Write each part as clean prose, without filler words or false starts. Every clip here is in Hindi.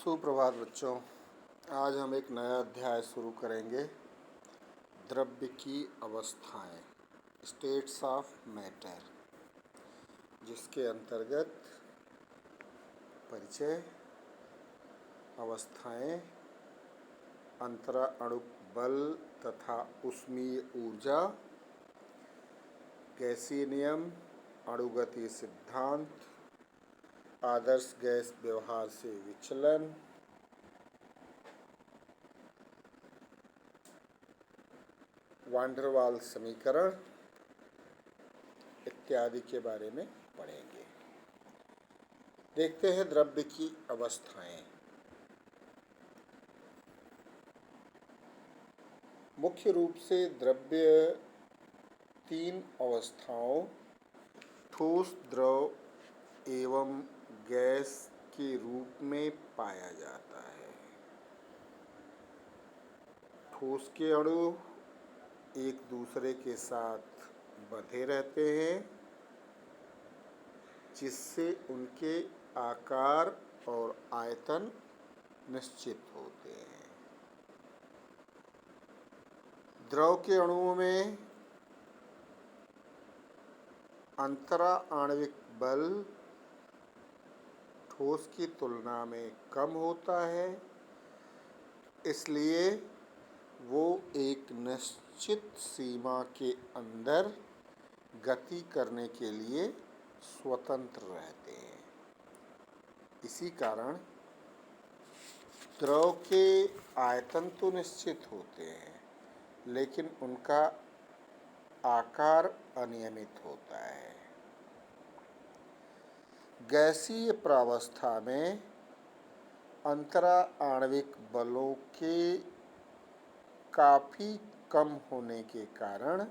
सुप्रभात बच्चों। आज हम एक नया अध्याय शुरू करेंगे, द्रव्य की अवस्थाएं, स्टेट्स ऑफ मैटर, जिसके अंतर्गत परिचय, अवस्थाएं, अंतराणुक बल तथा ऊष्मीय ऊर्जा, गैसीय नियम, अणुगति सिद्धांत, आदर्श गैस व्यवहार से विचलन, वान डेर वाल्स समीकरण इत्यादि के बारे में पढ़ेंगे। देखते हैं द्रव्य की अवस्थाएं। मुख्य रूप से द्रव्य तीन अवस्थाओं ठोस, द्रव एवं गैस के रूप में पाया जाता है। ठोस के अणु एक दूसरे के साथ बंधे रहते हैं, जिससे उनके आकार और आयतन निश्चित होते हैं। द्रव के अणुओं में अंतराण्विक बल ठोस की तुलना में कम होता है, इसलिए वो एक निश्चित सीमा के अंदर गति करने के लिए स्वतंत्र रहते हैं। इसी कारण द्रव के आयतन तो निश्चित होते हैं, लेकिन उनका आकार अनियमित होता है। गैसीय प्रावस्था में अंतराण्विक बलों के काफ़ी कम होने के कारण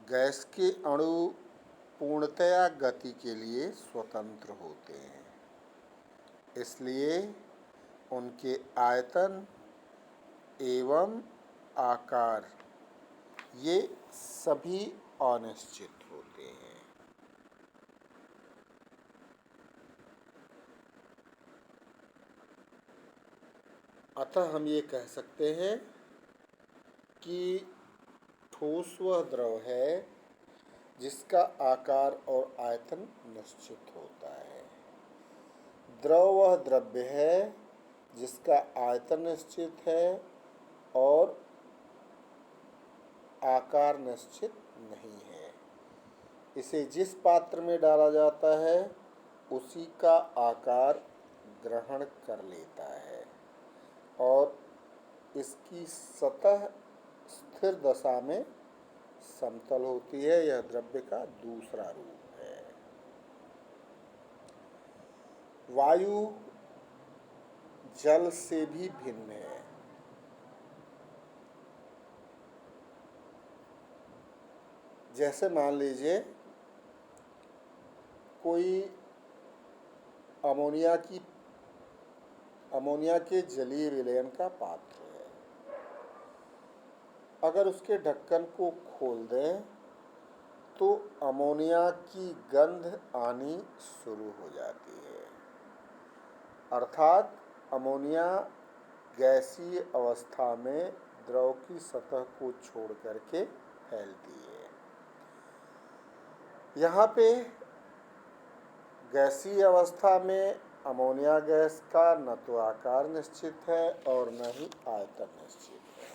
गैस के अणु पूर्णतया गति के लिए स्वतंत्र होते हैं, इसलिए उनके आयतन एवं आकार ये सभी अनिश्चित होते हैं। अतः हम ये कह सकते हैं कि ठोस वह द्रव है जिसका आकार और आयतन निश्चित होता है। द्रव वह द्रव्य है जिसका आयतन निश्चित है और आकार निश्चित नहीं है। इसे जिस पात्र में डाला जाता है उसी का आकार ग्रहण कर लेता है और इसकी सतह स्थिर दशा में समतल होती है। यह द्रव्य का दूसरा रूप है। वायु जल से भी भिन्न है। जैसे मान लीजिए कोई अमोनिया के जलीय विलयन का पात्र है। अगर उसके ढक्कन को खोल दें तो अमोनिया की गंध आनी शुरू हो जाती है, अर्थात अमोनिया गैसीय अवस्था में द्रव की सतह को छोड़ करके फैलती है। यहाँ पे गैसीय अवस्था में अमोनिया गैस का न तो आकार निश्चित है और न ही आयतन निश्चित है।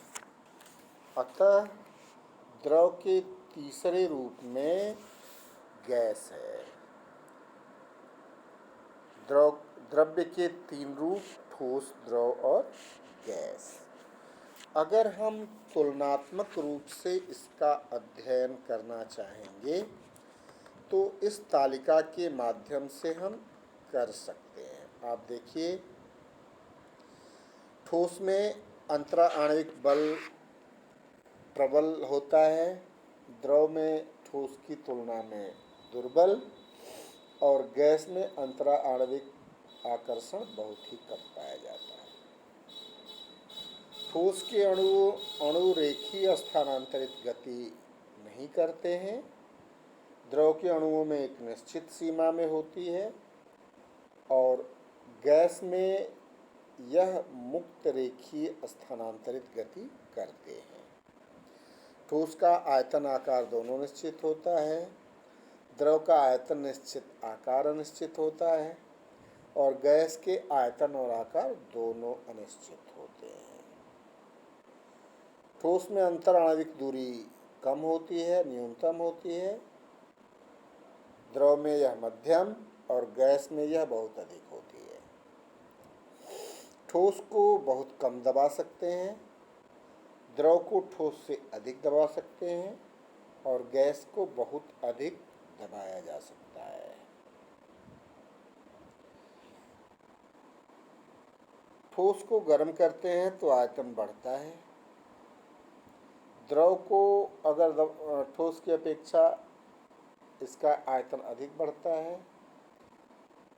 अतः द्रव के तीसरे रूप में गैस है। द्रव्य के तीन रूप ठोस, द्रव और गैस। अगर हम तुलनात्मक रूप से इसका अध्ययन करना चाहेंगे तो इस तालिका के माध्यम से हम कर सकते हैं। आप देखिए, ठोस में अंतराण्विक बल प्रबल होता है, द्रव में ठोस की तुलना में दुर्बल और गैस में अंतराण्विक आकर्षण बहुत ही कम पाया जाता है। ठोस के अणु रेखीय स्थानांतरित गति नहीं करते हैं। द्रव के अणुओं में एक निश्चित सीमा में होती है और गैस में यह मुक्त रेखीय स्थानांतरित गति करते हैं। ठोस का आयतन आकार दोनों निश्चित होता है, द्रव का आयतन निश्चित आकार अनिश्चित होता है और गैस के आयतन और आकार दोनों अनिश्चित होते हैं। ठोस में अंतर आणविक दूरी कम होती है, न्यूनतम होती है। द्रव में यह मध्यम और गैस में यह बहुत अधिक होती है। ठोस को बहुत कम दबा सकते हैं, द्रव को ठोस से अधिक दबा सकते हैं और गैस को बहुत अधिक दबाया जा सकता है। ठोस को गर्म करते हैं तो आयतन बढ़ता है। द्रव को अगर ठोस की अपेक्षा इसका आयतन अधिक बढ़ता है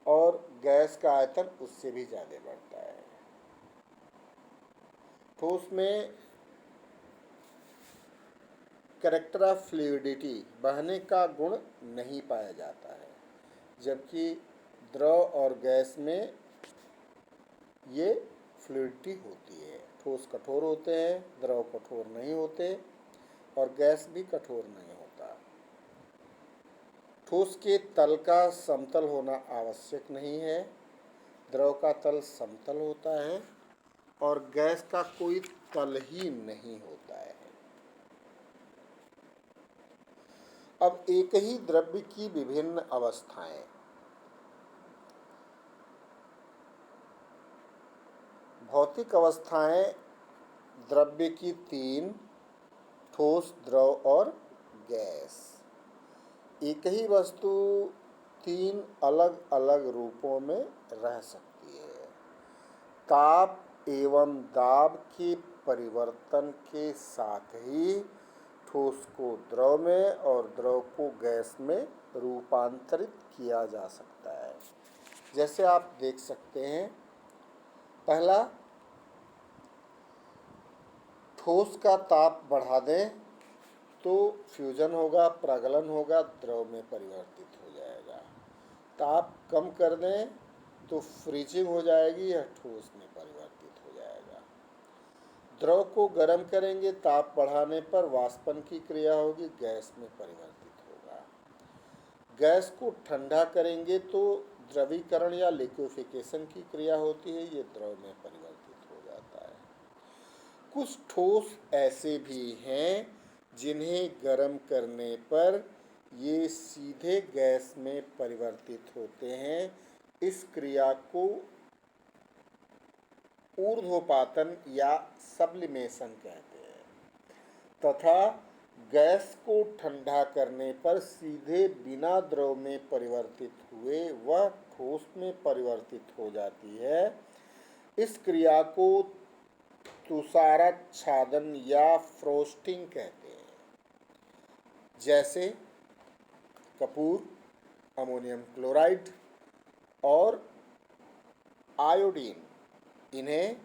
और गैस का आयतन उससे भी ज़्यादा बढ़ता है। ठोस में कैरेक्टर ऑफ फ्लूइडिटी बहने का गुण नहीं पाया जाता है, जबकि द्रव और गैस में ये फ्लूइडिटी होती है। ठोस कठोर होते हैं, द्रव कठोर नहीं होते और गैस भी कठोर नहीं होता। ठोस के तल का समतल होना आवश्यक नहीं है, द्रव का तल समतल होता है और गैस का कोई तल ही नहीं होता है। अब एक ही द्रव्य की विभिन्न अवस्थाएं। भौतिक अवस्थाएं द्रव्य की 3: ठोस, द्रव और गैस। एक ही वस्तु 3 अलग अलग रूपों में रह सकती है। ताप एवं दाब के परिवर्तन के साथ ही ठोस को द्रव में और द्रव को गैस में रूपांतरित किया जा सकता है। जैसे आप देख सकते हैं, पहला, ठोस का ताप बढ़ा दें तो फ्यूजन होगा, प्रगलन होगा, द्रव में परिवर्तित हो जाएगा। ताप कम कर दें तो फ्रीजिंग हो जाएगी, यह ठोस में परिवर्तित हो जाएगा। द्रव को गर्म करेंगे, ताप बढ़ाने पर वाष्पन की क्रिया होगी, गैस में परिवर्तित होगा। गैस को ठंडा करेंगे तो द्रवीकरण या लिक्विफिकेशन की क्रिया होती है, ये द्रव में परिवर्तित हो जाता है। कुछ ठोस ऐसे भी हैं जिन्हें गर्म करने पर ये सीधे गैस में परिवर्तित होते हैं। इस क्रिया को ऊर्ध्वपातन या सब्लिमेशन कहते हैं तथा गैस को ठंडा करने पर सीधे बिना द्रव में परिवर्तित हुए वह ठोस में परिवर्तित हो जाती है। इस क्रिया को तुषाराच्छादन या फ्रोस्टिंग कहते हैं। जैसे कपूर, अमोनियम क्लोराइड और आयोडीन, इन्हें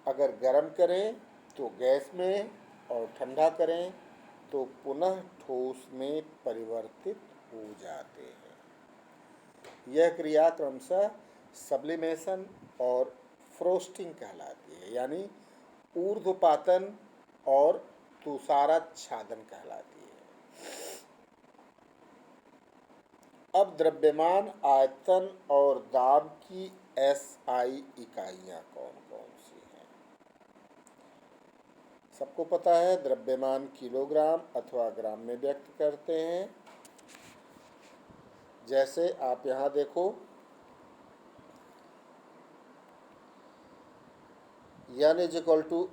अगर गर्म करें तो गैस में और ठंडा करें तो पुनः ठोस में परिवर्तित हो जाते हैं। यह क्रिया क्रमशः सब्लिमेशन और फ्रोस्टिंग कहलाती है, यानी ऊर्ध्वपातन और तुषाराच्छादन कहलाती है। अब द्रव्यमान, आयतन और दाब की SI इकाइयाँ कौन कौन सी हैं? सबको पता है, द्रव्यमान किलोग्राम अथवा ग्राम में व्यक्त करते हैं। जैसे आप यहाँ देखो, N =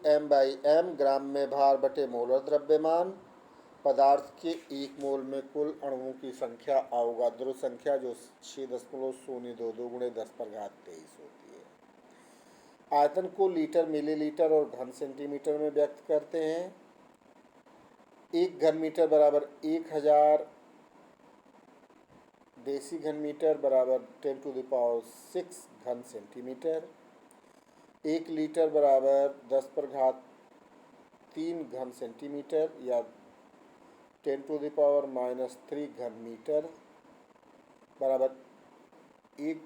m/m, ग्राम में भार बटे मोलर द्रव्यमान। पदार्थ के 1 मोल में कुल अणुओं की संख्या अवोगाद्रो संख्या जो 6.022 × 10⁻23 होती है। आयतन को लीटर, मिलीलीटर और घन सेंटीमीटर में व्यक्त करते हैं। 1 घन मीटर बराबर 1000 देसी घन मीटर बराबर 10⁶ घन सेंटीमीटर। 1 लीटर बराबर 10⁻³ घन सेंटीमीटर या 10⁻³ घन मीटर बराबर 1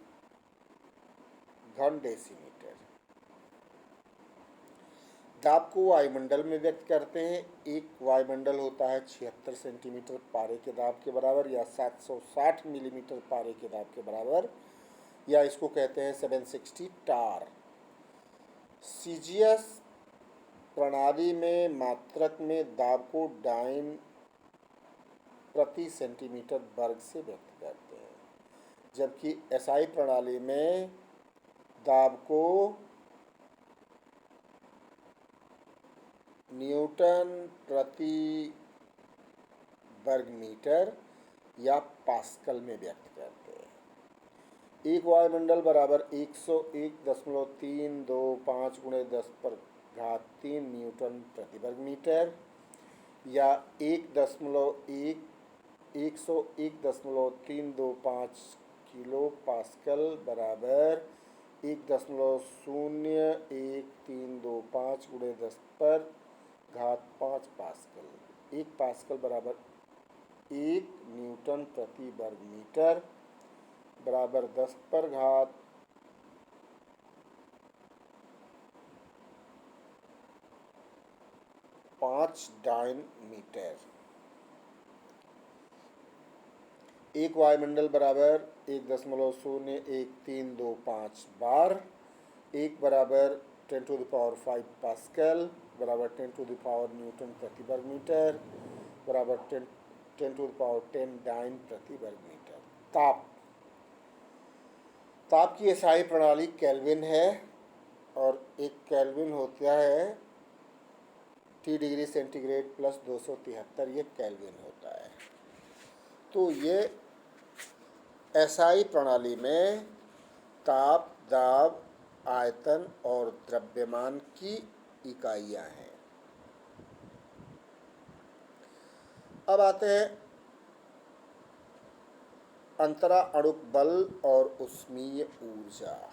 घन डेसीमीटर। दाब को वायुमंडल में व्यक्त करते हैं। एक वायुमंडल होता है 76 सेंटीमीटर पारे के दाब के बराबर या 760 मिलीमीटर पारे के दाब के बराबर, या इसको कहते हैं 760 टार। सीजीएस प्रणाली में मात्रक में दाब को डाइन प्रति सेंटीमीटर वर्ग से व्यक्त करते हैं, जबकि एसआई प्रणाली में दाब को न्यूटन प्रति वर्ग मीटर या पास्कल में व्यक्त करते हैं। एक वायुमंडल बराबर 101.325 × 10⁻³ न्यूटन प्रति वर्ग मीटर या 101.325 किलो पास्कल बराबर 1.01325 × 10⁻5 पास्कल। एक पास्कल बराबर 1 न्यूटन प्रति वर्ग मीटर बराबर 10⁵ डाइन मीटर। एक वायुमंडल बराबर 1.01325 बार, एक बराबर 10⁵ पास्कल बराबर 10⁻⁴ न्यूटन प्रति वर्ग मीटर बराबर 10⁻10 डाइन प्रति वर्ग मीटर। ताप की एसआई प्रणाली केल्विन है और एक केल्विन होता है T डिग्री सेंटीग्रेड प्लस 273, ये केल्विन होता है। तो ये एसआई प्रणाली में ताप, दाब, आयतन और द्रव्यमान की इकाइयाँ हैं। अब आते हैं अंतराअणुक बल और ऊष्मीय ऊर्जा।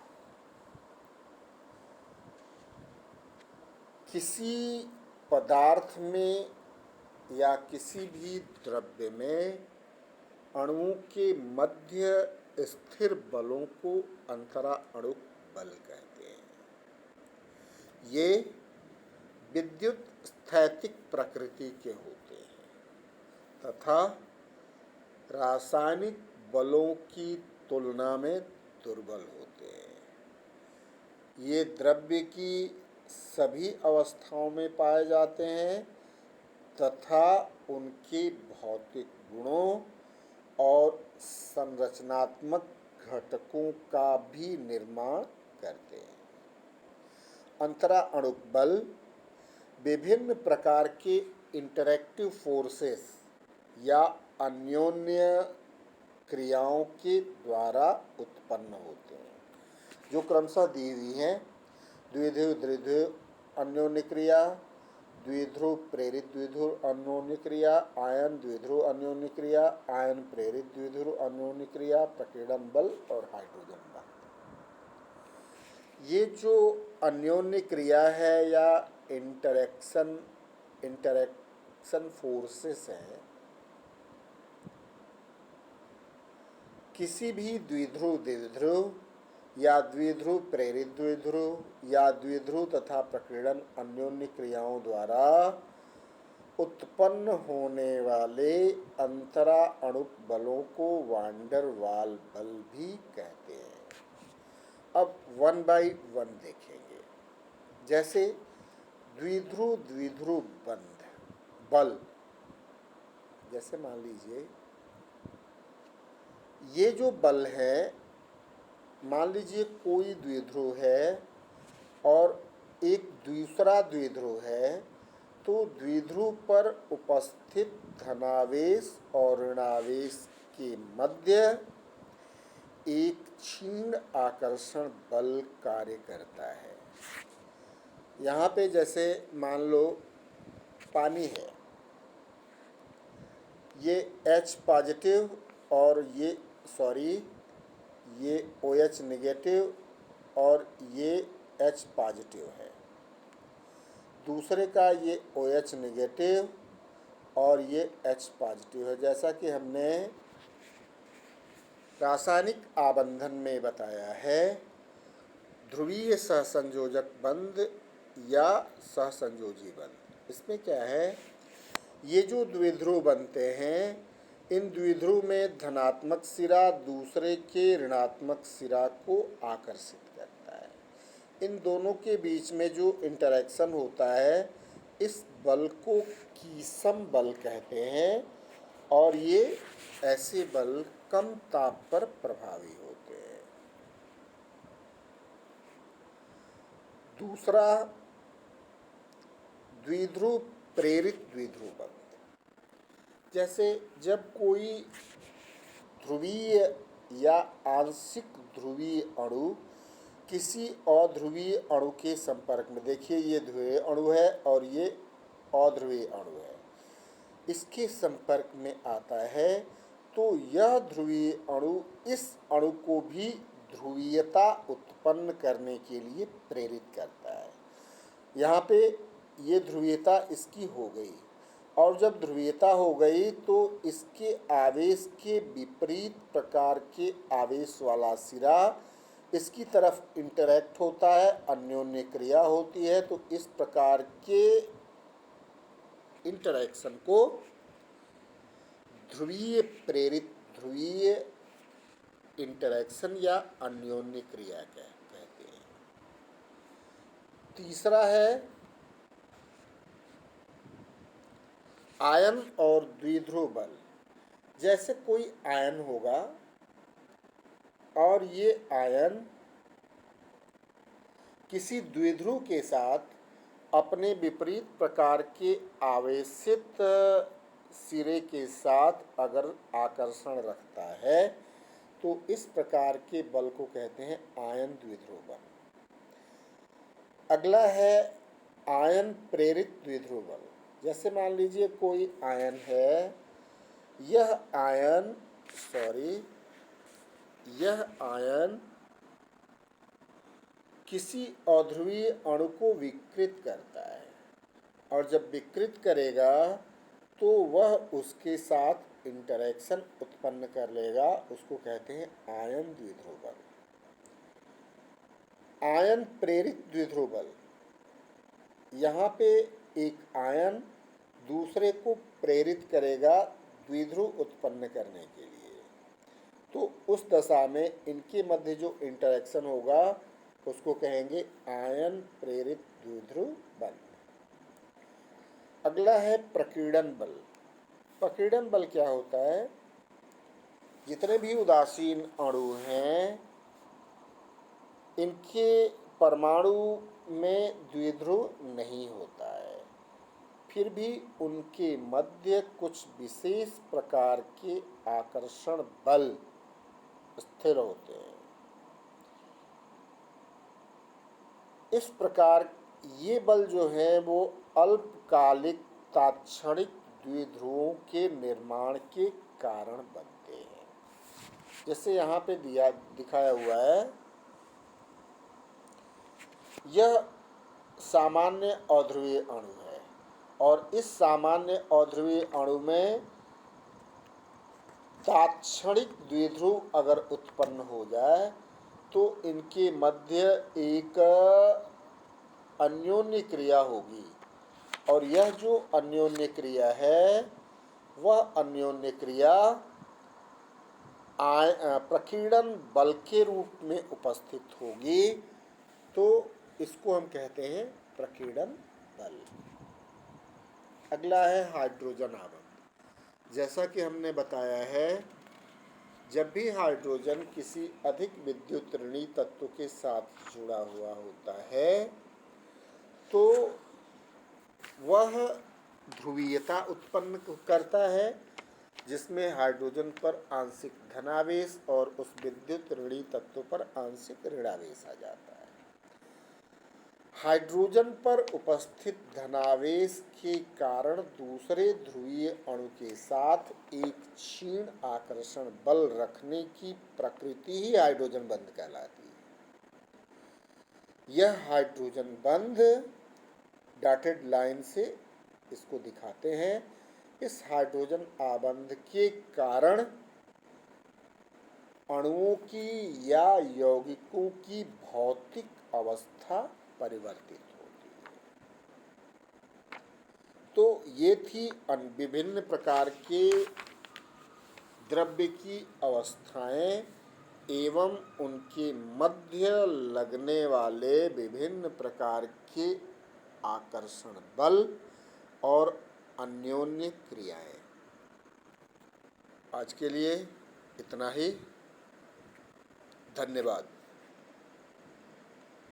किसी पदार्थ में या किसी भी द्रव्य में अणुओं के मध्य स्थिर बलों को अंतराअणुक बल कहते हैं। ये विद्युत स्थैतिक प्रकृति के होते हैं तथा रासायनिक बलों की तुलना में दुर्बल होते हैं। ये द्रव्य की सभी अवस्थाओं में पाए जाते हैं तथा उनके भौतिक गुणों और संरचनात्मक घटकों का भी निर्माण करते हैं। अंतराअणुक बल विभिन्न प्रकार के इंटरैक्टिव फोर्सेस या अन्योन्य क्रियाओं के द्वारा उत्पन्न होते हैं, जो क्रमशः दी हुई हैं। द्विध्रुव द्विध्रुव अन्योन्य क्रिया, द्विध्रुव प्रेरित द्विध्रुव अन्योन्य क्रिया, आयन द्विध्रुव अन्योन्य क्रिया, आयन प्रेरित द्विध्रुव अन्योन्य क्रिया, प्रकीर्णन बल और हाइड्रोजन बल। ये जो अन्योन्य क्रिया है या इंटरैक्शन फोर्सेस हैं, किसी भी द्विध्रुव द्विध्रुव या द्विध्रुव प्रेरित द्विध्रुव या द्विध्रुव तथा प्रकीर्णन अन्योन्य क्रियाओं द्वारा उत्पन्न होने वाले अंतराअणुक बलों को वान डर वाल बल भी कहते हैं। अब 1 by 1 देखेंगे। जैसे द्विध्रुव द्विध्रुव बल, जैसे मान लीजिए ये जो बल है, मान लीजिए कोई द्विध्रुव है और एक दूसरा द्विध्रुव है, तो द्विध्रुव पर उपस्थित धनावेश और ऋणावेश के मध्य एक क्षीण आकर्षण बल कार्य करता है। यहाँ पे जैसे मान लो पानी है, ये H पॉजिटिव और ये OH नेगेटिव और ये H पॉजिटिव है। दूसरे का ये OH नेगेटिव और ये H पॉजिटिव है। जैसा कि हमने रासायनिक आबंधन में बताया है, ध्रुवीय सहसंयोजक बंध या सहसंयोजी बंध। इसमें क्या है, ये जो द्विध्रुव बनते हैं, इन द्विध्रुव में धनात्मक सिरा दूसरे के ऋणात्मक सिरा को आकर्षित करता है। इन दोनों के बीच में जो इंटरेक्शन होता है, इस बल को कीसम बल कहते हैं, और ये ऐसे बल कम ताप पर प्रभावी होते हैं। दूसरा, द्विध्रुव प्रेरित द्विध्रुव बंध। जैसे जब कोई ध्रुवीय या आंशिक ध्रुवीय अणु किसी अध्रुवीय अणु के संपर्क में, देखिए ये ध्रुवीय अणु है और ये अध्रुवीय अणु है, इसके संपर्क में आता है, तो यह ध्रुवीय अणु इस अणु को भी ध्रुवीयता उत्पन्न करने के लिए प्रेरित करता है। यहाँ पे ये ध्रुवीयता इसकी हो गई, और जब ध्रुवीयता हो गई तो इसके आवेश के विपरीत प्रकार के आवेश वाला सिरा इसकी तरफ इंटरैक्ट होता है, अन्योन्य क्रिया होती है, तो इस प्रकार के इंटरैक्शन को ध्रुवीय प्रेरित ध्रुवीय इंटरैक्शन या अन्योन्य क्रिया कहते हैं। तीसरा है आयन और द्विध्रुव बल। जैसे कोई आयन होगा और ये आयन किसी द्विध्रुव के साथ अपने विपरीत प्रकार के आवेशित सिरे के साथ अगर आकर्षण रखता है, तो इस प्रकार के बल को कहते हैं आयन द्विध्रुव बल। अगला है आयन प्रेरित द्विध्रुव बल। जैसे मान लीजिए कोई आयन है, यह आयन किसी अध्रुवीय अणु को विकृत करता है, और जब विकृत करेगा तो वह उसके साथ इंटरैक्शन उत्पन्न कर लेगा, उसको कहते हैं आयन द्विध्रुव बल। आयन प्रेरित द्विध्रुव बल, यहाँ पे एक आयन दूसरे को प्रेरित करेगा द्विध्रुव उत्पन्न करने के लिए, तो उस दशा में इनके मध्य जो इंटरैक्शन होगा उसको कहेंगे आयन प्रेरित द्विध्रुव बल। अगला है प्रकीर्णन बल। प्रकीर्णन बल क्या होता है, जितने भी उदासीन अणु हैं, इनके परमाणु में द्विध्रुव नहीं होता है, फिर भी उनके मध्य कुछ विशेष प्रकार के आकर्षण बल स्थिर होते हैं। इस प्रकार ये बल जो है वो अल्पकालिक तात्क्षणिक द्विध्रुवों के निर्माण के कारण बनते हैं। जैसे यहाँ पे दिखाया हुआ है, यह सामान्य अध्रुवीय अणु है, और इस सामान्य अध्रुवीय अणु में तात्क्षणिक द्विध्रुव अगर उत्पन्न हो जाए तो इनके मध्य एक अन्योन्य क्रिया होगी, और यह जो अन्योन्य क्रिया है वह अन्योन्य क्रिया प्रकीर्णन बल के रूप में उपस्थित होगी, तो इसको हम कहते हैं प्रकीर्णन बल। अगला है हाइड्रोजन आबंध। जैसा कि हमने बताया है, जब भी हाइड्रोजन किसी अधिक विद्युत ऋणी तत्व के साथ जुड़ा हुआ होता है तो वह ध्रुवीयता उत्पन्न करता है, जिसमें हाइड्रोजन पर आंशिक धनावेश और उस विद्युत ऋणी तत्व पर आंशिक ऋणावेश आ जाता है। हाइड्रोजन पर उपस्थित धनावेश के कारण दूसरे ध्रुवीय अणु के साथ एक क्षीण आकर्षण बल रखने की प्रकृति ही हाइड्रोजन बंध कहलाती है। यह हाइड्रोजन बंध डॉटेड लाइन से इसको दिखाते हैं। इस हाइड्रोजन आबंध के कारण अणुओं की या यौगिकों की भौतिक अवस्था परिवर्तित होती है। तो ये थी विभिन्न प्रकार के द्रव्य की अवस्थाएं एवं उनके मध्य लगने वाले विभिन्न प्रकार के आकर्षण बल और अन्योन्य क्रियाएं। आज के लिए इतना ही। धन्यवाद।